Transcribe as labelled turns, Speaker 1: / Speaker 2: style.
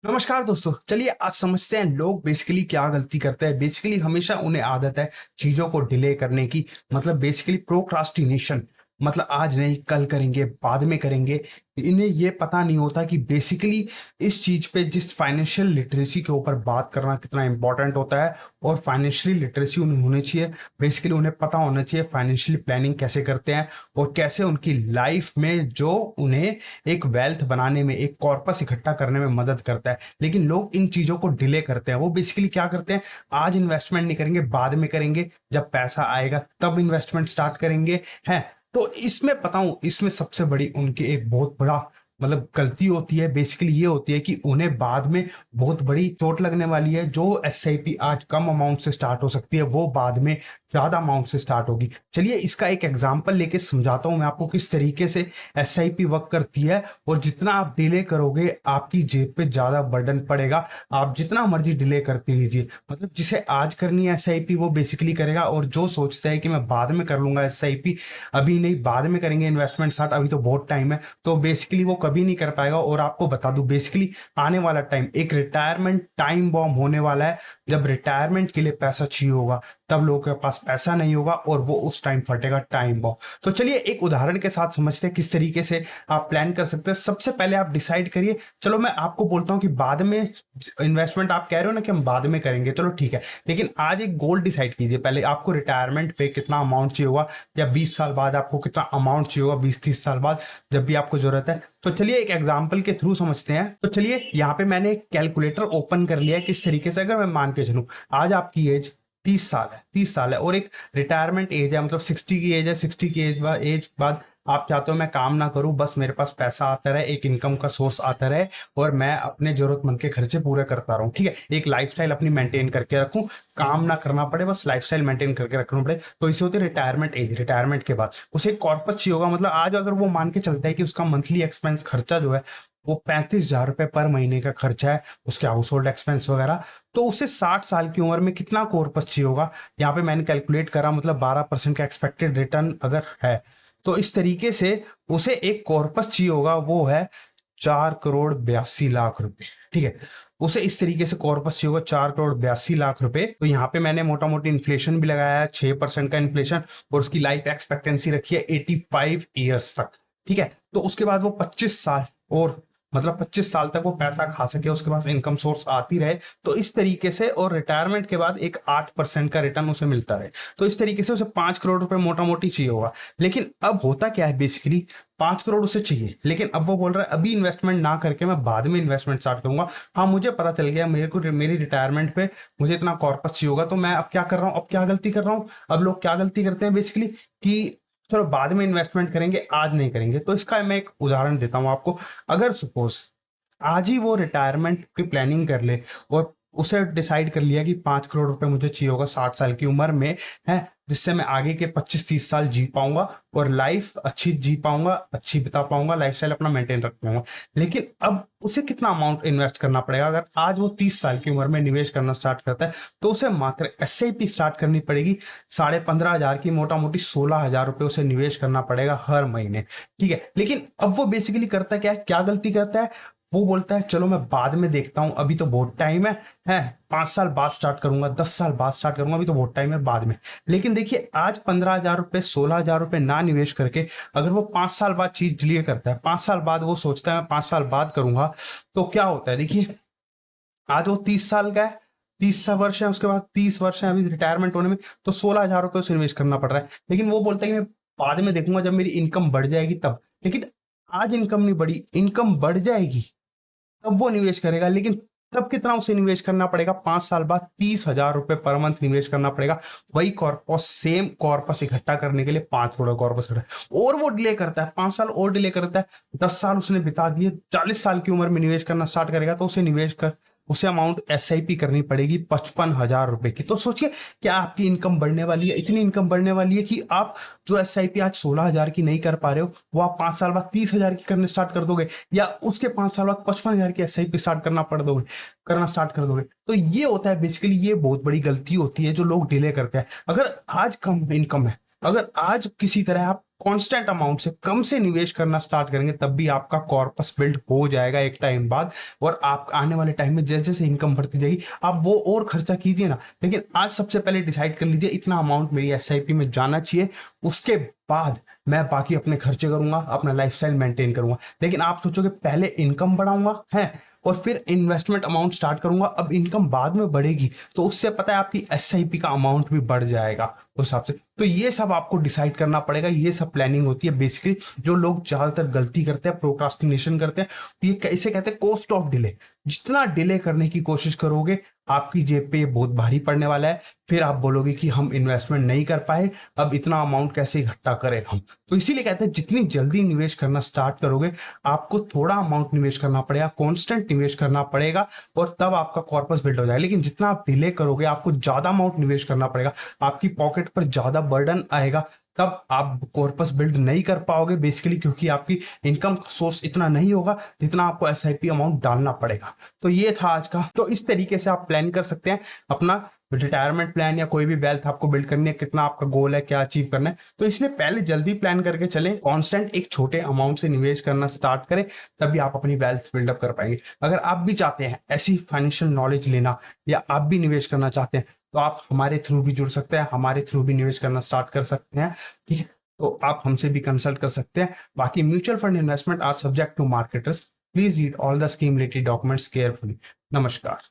Speaker 1: नमस्कार दोस्तों। चलिए आज समझते हैं लोग बेसिकली क्या गलती करते हैं। बेसिकली हमेशा उन्हें आदत है चीजों को डिले करने की। मतलब बेसिकली प्रोक्रास्टिनेशन। मतलब आज नहीं, कल करेंगे, बाद में करेंगे। इन्हें ये पता नहीं होता कि बेसिकली इस चीज पे, जिस फाइनेंशियल लिटरेसी के ऊपर बात करना कितना इंपॉर्टेंट होता है। और फाइनेंशियली लिटरेसी उन्हें होनी चाहिए। बेसिकली उन्हें पता होना चाहिए फाइनेंशियली प्लानिंग कैसे करते हैं और कैसे उनकी लाइफ में जो उन्हें एक वेल्थ बनाने में, एक कॉर्पस इकट्ठा करने में मदद करता है। लेकिन लोग इन चीजों को डिले करते हैं। वो बेसिकली क्या करते हैं, आज इन्वेस्टमेंट नहीं करेंगे, बाद में करेंगे, जब पैसा आएगा तब इन्वेस्टमेंट स्टार्ट करेंगे। हैं तो इसमें बताऊं, इसमें सबसे बड़ी उनकी एक बहुत बड़ा मतलब गलती होती है। बेसिकली ये होती है कि उन्हें बाद में बहुत बड़ी चोट लगने वाली है। जो एसआईपी आज कम अमाउंट से स्टार्ट हो सकती है, वो बाद में ज्यादा अमाउंट से स्टार्ट होगी। चलिए इसका एक एग्जांपल लेके समझाता हूं मैं आपको किस तरीके से एसआईपी वर्क करती है। और जितना आप डिले करोगे आपकी जेब पे ज्यादा बर्डन पड़ेगा। आप जितना मर्जी डिले करते लीजिए, मतलब जिसे आज करनी है एसआईपी वो बेसिकली करेगा। और जो सोचता है कि मैं बाद में कर लूंगा एसआईपी, अभी नहीं बाद में करेंगे इन्वेस्टमेंट स्टार्ट, अभी तो बहुत टाइम है, तो बेसिकली वो कभी नहीं कर पाएगा। और आपको बता दूं, बेसिकली आने वाला टाइम एक रिटायरमेंट टाइम बॉम्ब होने वाला है। जब रिटायरमेंट के लिए पैसा चाहिए होगा तब लोगों के पास पैसा नहीं होगा और वो उस टाइम फटेगा टाइम बॉम्ब। तो चलिए एक उदाहरण के साथ समझते हैं किस तरीके से आप प्लान कर सकते हैं। सबसे पहले आप डिसाइड करिए। चलो मैं आपको बोलता हूं कि बाद में इन्वेस्टमेंट, आप कह रहे हो ना कि हम बाद में करेंगे, चलो ठीक है, लेकिन आज एक गोल डिसाइड कीजिए। पहले आपको रिटायरमेंट पे कितना अमाउंट चाहिए होगा, या 20 साल बाद आपको कितना अमाउंट चाहिए होगा, 20-30 साल बाद जब भी आपको जरूरत है। तो चलिए एक एग्जांपल के थ्रू समझते हैं। तो चलिए यहाँ पे मैंने एक कैलकुलेटर ओपन कर लिया है। किस तरीके से, अगर मैं मान के चलूं आज आपकी एज 30 साल है, 30 साल है, और एक रिटायरमेंट एज है, मतलब 60 की एज है। 60 की एज बाद आप चाहते हो मैं काम ना करूं, बस मेरे पास पैसा आता रहे, एक इनकम का सोर्स आता रहे और मैं अपने जरूरतमंद के खर्चे पूरे करता रहूं। ठीक है, एक लाइफस्टाइल अपनी मेंटेन करके रखूं, काम ना करना पड़े, बस लाइफस्टाइल मेंटेन करके रखना पड़े। तो इसे होती है रिटायरमेंट एज। रिटायरमेंट के बाद उसे कॉर्पस चाहिए होगा। मतलब आज अगर वो मान के चलता है कि उसका मंथली एक्सपेंस खर्चा जो है वो 35,000 रुपए पर महीने का खर्चा है, उसके हाउस होल्ड एक्सपेंस वगैरह, तो उसे 60 साल की उम्र में कितना कॉर्पस चाहिए होगा। यहाँ पे मैंने कैलकुलेट करा, मतलब 12% का एक्सपेक्टेड रिटर्न अगर है तो इस तरीके से उसे एक कॉर्पस चाहिए होगा, वो है 4,82,00,000 रुपए। ठीक है, उसे इस तरीके से कॉर्पस चाहिए होगा 4,82,00,000 रुपए। तो यहाँ पे मैंने मोटा मोटी इन्फ्लेशन भी लगाया है, 6% का इन्फ्लेशन, और उसकी लाइफ एक्सपेक्टेंसी रखी है 85 ईयर्स तक। ठीक है, तो उसके बाद वो 25 साल और मतलब 25 साल तक वो पैसा खा सके, उसके पास इनकम सोर्स आती रहे। तो इस तरीके से, और रिटायरमेंट के बाद एक 8% का रिटर्न उसे मिलता रहे। तो इस तरीके से उसे 5 करोड़ रुपए मोटा मोटी चाहिए होगा। लेकिन अब होता क्या है, बेसिकली 5 करोड़ उसे चाहिए, लेकिन अब वो बोल रहा है अभी इन्वेस्टमेंट ना करके मैं बाद में इन्वेस्टमेंट स्टार्ट करूंगा। हाँ, मुझे पता चल गया मेरे को मेरी रिटायरमेंट पे मुझे इतना कॉर्पस चाहिए होगा, तो मैं अब क्या कर रहा हूँ, अब क्या गलती कर रहा हूँ। अब लोग क्या गलती करते हैं बेसिकली कि चलो बाद में इन्वेस्टमेंट करेंगे, आज नहीं करेंगे। तो इसका मैं एक उदाहरण देता हूं आपको। अगर सपोज आज ही वो रिटायरमेंट की प्लानिंग कर ले और उसे डिसाइड कर लिया कि 5 करोड़ रुपए मुझे चाहिए होगा 60 साल की उम्र में, है, जिससे मैं आगे के 25-30 साल जी पाऊंगा और लाइफ अच्छी जी पाऊंगा, अच्छी बिता पाऊंगा, लाइफस्टाइल अपना मेंटेन रख पाऊंगा। लेकिन अब उसे कितना अमाउंट इन्वेस्ट करना पड़ेगा। अगर आज वो 30 साल की उम्र में निवेश करना स्टार्ट करता है तो उसे मात्र एसआईपी स्टार्ट करनी पड़ेगी। 15,500 की, मोटा मोटी 16,000 रुपए उसे निवेश करना पड़ेगा हर महीने। ठीक है, लेकिन अब वो बेसिकली करता क्या है, क्या गलती करता है। वो बोलता है चलो मैं बाद में देखता हूं, अभी तो बहुत टाइम है 5 साल बाद स्टार्ट करूंगा, 10 साल बाद स्टार्ट करूंगा, अभी तो बहुत टाइम है, बाद में। लेकिन देखिए आज 15,000 रुपए, 16,000 रुपए ना निवेश करके अगर वो 5 साल बाद चीज डिलीट करता है, 5 साल बाद वो सोचता है मैं 5 साल बाद करूंगा, तो क्या होता है देखिए। आज वो 30 साल का है, 30 वर्ष है, उसके बाद 30 वर्ष है अभी रिटायरमेंट होने में, तो 16,000 रुपए उसे इन्वेस्ट करना पड़ रहा है। लेकिन वो बोलता है कि मैं बाद में देखूंगा जब मेरी इनकम बढ़ जाएगी तब। लेकिन आज इनकम नहीं बढ़ी, इनकम बढ़ जाएगी तब वो निवेश करेगा। लेकिन तब कितना उसे निवेश करना पड़ेगा, 5 साल बाद 30,000 रुपए पर मंथ निवेश करना पड़ेगा। वही कॉर्पस, सेम कॉर्पस इकट्ठा करने के लिए 5 करोड़ कॉर्पस इकट्ठा, और वो डिले करता है, 5 साल और डिले करता है। 10 साल उसने बिता दिए, 40 साल की उम्र में निवेश करना स्टार्ट करेगा तो उसे निवेश कर, उसे अमाउंट एसआईपी करनी पड़ेगी 55,000 रुपए की। तो सोचिए क्या आपकी इनकम बढ़ने वाली है, इतनी इनकम बढ़ने वाली है कि आप जो एसआईपी आज 16,000 की नहीं कर पा रहे हो, वो आप 5 साल बाद 30,000 की करने स्टार्ट कर दोगे, या उसके 5 साल बाद 55,000 की एसआईपी स्टार्ट करना स्टार्ट कर दोगे। तो ये होता है बेसिकली, ये बहुत बड़ी गलती होती है जो लोग डिले करते हैं। अगर आज कम इनकम है, अगर आज किसी तरह आप कांस्टेंट अमाउंट से कम से निवेश करना स्टार्ट करेंगे तब भी आपका कॉर्पस बिल्ड हो जाएगा एक टाइम बाद। और आप आने वाले टाइम में जैसे जैसे इनकम बढ़ती जाएगी आप वो और खर्चा कीजिए ना, लेकिन आज सबसे पहले डिसाइड कर लीजिए इतना अमाउंट मेरी एसआईपी में जाना चाहिए, उसके बाद मैं बाकी अपने खर्चे करूंगा, अपना लाइफस्टाइल मेंटेन करूंगा। लेकिन आप सोचोगे पहले इनकम बढ़ाऊंगा है और फिर इन्वेस्टमेंट अमाउंट स्टार्ट करूंगा, अब इनकम बाद में बढ़ेगी तो उससे पता है आपकी एसआईपी का अमाउंट भी बढ़ जाएगा उस हिसाब से। तो ये सब आपको डिसाइड करना पड़ेगा, ये सब प्लानिंग होती है बेसिकली। जो लोग ज्यादातर गलती करते हैं, प्रोक्रास्टिनेशन करते हैं, ये कैसे कहते हैं, कॉस्ट ऑफ डिले। जितना डिले करने की कोशिश करोगे आपकी जेब पे ये बहुत भारी पड़ने वाला है। फिर आप बोलोगे कि हम इन्वेस्टमेंट नहीं कर पाए, अब इतना अमाउंट कैसे इकट्ठा करें हम। तो इसीलिए कहते हैं जितनी जल्दी निवेश करना स्टार्ट करोगे आपको थोड़ा अमाउंट निवेश करना पड़ेगा, कांस्टेंट निवेश करना पड़ेगा और तब आपका कॉर्पस बिल्ड हो जाएगा। लेकिन जितना आप डिले करोगे आपको ज्यादा अमाउंट निवेश करना पड़ेगा, आपकी पॉकेट पर ज्यादा बर्डन आएगा, तब आप कॉर्पस बिल्ड नहीं कर पाओगे बेसिकली, क्योंकि आपकी इनकम सोर्स इतना नहीं होगा जितना आपको एसआईपी अमाउंट डालना पड़ेगा। तो ये था आज का। तो इस तरीके से आप प्लान कर सकते हैं अपना रिटायरमेंट प्लान या कोई भी वेल्थ आपको बिल्ड करनी है, कितना आपका गोल है, क्या अचीव करना है। तो इसलिए पहले जल्दी प्लान करके चलें, कांस्टेंट एक छोटे अमाउंट से निवेश करना स्टार्ट करें, तभी आप अपनी वेल्थ बिल्डअप कर पाएंगे। अगर आप भी चाहते हैं ऐसी फाइनेंशियल नॉलेज लेना या आप भी निवेश करना चाहते हैं तो आप हमारे थ्रू भी जुड़ सकते हैं, हमारे थ्रू भी निवेश करना स्टार्ट कर सकते हैं, ठीक है। तो आप हमसे भी कंसल्ट कर सकते हैं। बाकी mutual fund investment are subject to market risks, please read all the scheme related documents carefully. नमस्कार।